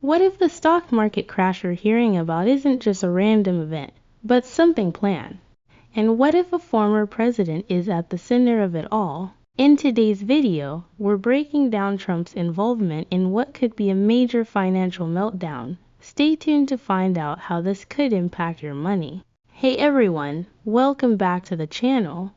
What if the stock market crash we're hearing about isn't just a random event, but something planned? And what if a former president is at the center of it all? In today's video, we're breaking down Trump's involvement in what could be a major financial meltdown. Stay tuned to find out how this could impact your money. Hey everyone, welcome back to the channel.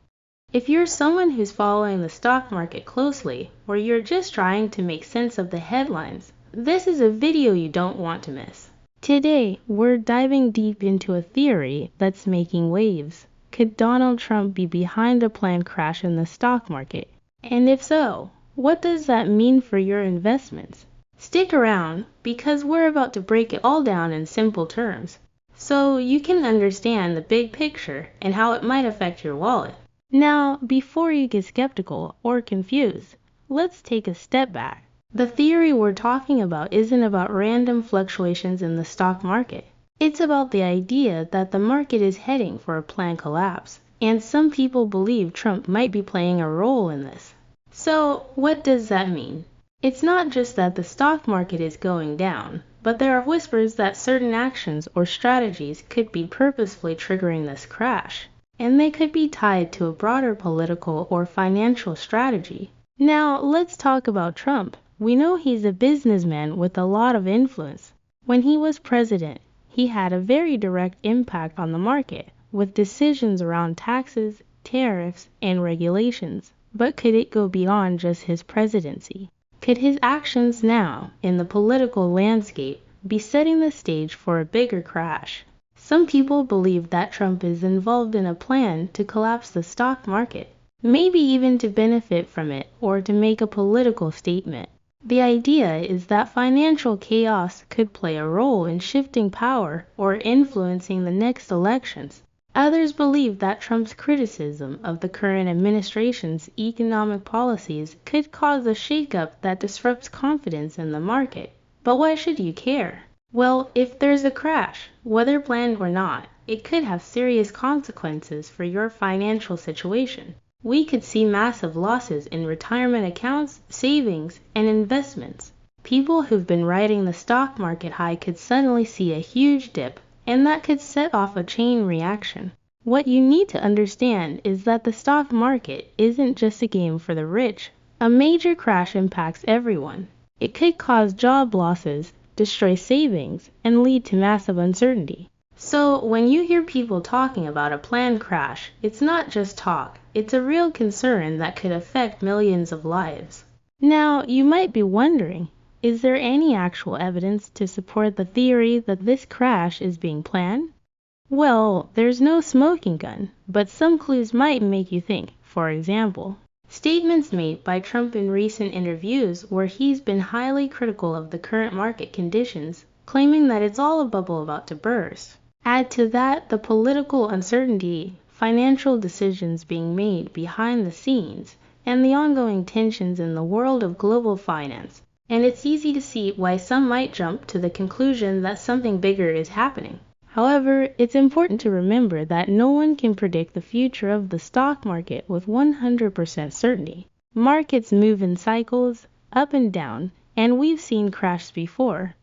If you're someone who's following the stock market closely, or you're just trying to make sense of the headlines, this is a video you don't want to miss. Today, we're diving deep into a theory that's making waves. Could Donald Trump be behind a planned crash in the stock market? And if so, what does that mean for your investments? Stick around, because we're about to break it all down in simple terms, so you can understand the big picture and how it might affect your wallet. Now, before you get skeptical or confused, let's take a step back. The theory we're talking about isn't about random fluctuations in the stock market. It's about the idea that the market is heading for a planned collapse, and some people believe Trump might be playing a role in this. So, what does that mean? It's not just that the stock market is going down, but there are whispers that certain actions or strategies could be purposefully triggering this crash, and they could be tied to a broader political or financial strategy. Now, let's talk about Trump. We know he's a businessman with a lot of influence. When he was president, he had a very direct impact on the market, with decisions around taxes, tariffs, and regulations. But could it go beyond just his presidency? Could his actions now, in the political landscape, be setting the stage for a bigger crash? Some people believe that Trump is involved in a plan to collapse the stock market, maybe even to benefit from it or to make a political statement. The idea is that financial chaos could play a role in shifting power or influencing the next elections. Others believe that Trump's criticism of the current administration's economic policies could cause a shakeup that disrupts confidence in the market. But why should you care? Well, if there's a crash, whether planned or not, it could have serious consequences for your financial situation. We could see massive losses in retirement accounts, savings, and investments. People who've been riding the stock market high could suddenly see a huge dip, and that could set off a chain reaction. What you need to understand is that the stock market isn't just a game for the rich. A major crash impacts everyone. It could cause job losses, destroy savings, and lead to massive uncertainty. So when you hear people talking about a planned crash, it's not just talk. It's a real concern that could affect millions of lives. Now, you might be wondering, is there any actual evidence to support the theory that this crash is being planned? Well, there's no smoking gun, but some clues might make you think. For example, statements made by Trump in recent interviews where he's been highly critical of the current market conditions, claiming that it's all a bubble about to burst. Add to that the political uncertainty, financial decisions being made behind the scenes, and the ongoing tensions in the world of global finance, and it's easy to see why some might jump to the conclusion that something bigger is happening. However, it's important to remember that no one can predict the future of the stock market with 100% certainty. Markets move in cycles, up and down, and we've seen crashes before.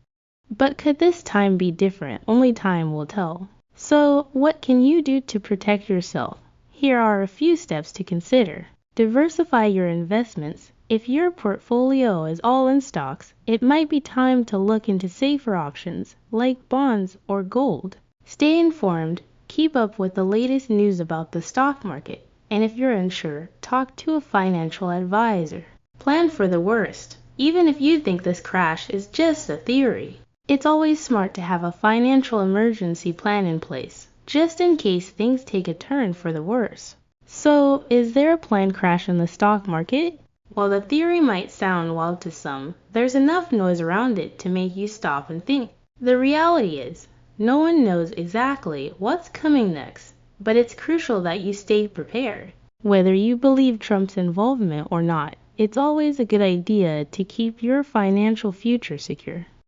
But could this time be different? Only time will tell. So, what can you do to protect yourself? Here are a few steps to consider. Diversify your investments. If your portfolio is all in stocks, it might be time to look into safer options, like bonds or gold. Stay informed. Keep up with the latest news about the stock market. And if you're unsure, talk to a financial advisor. Plan for the worst. Even if you think this crash is just a theory, it's always smart to have a financial emergency plan in place, just in case things take a turn for the worse. So, is there a planned crash in the stock market? While the theory might sound wild to some, there's enough noise around it to make you stop and think. The reality is, no one knows exactly what's coming next, but it's crucial that you stay prepared. Whether you believe Trump's involvement or not, it's always a good idea to keep your financial future secure.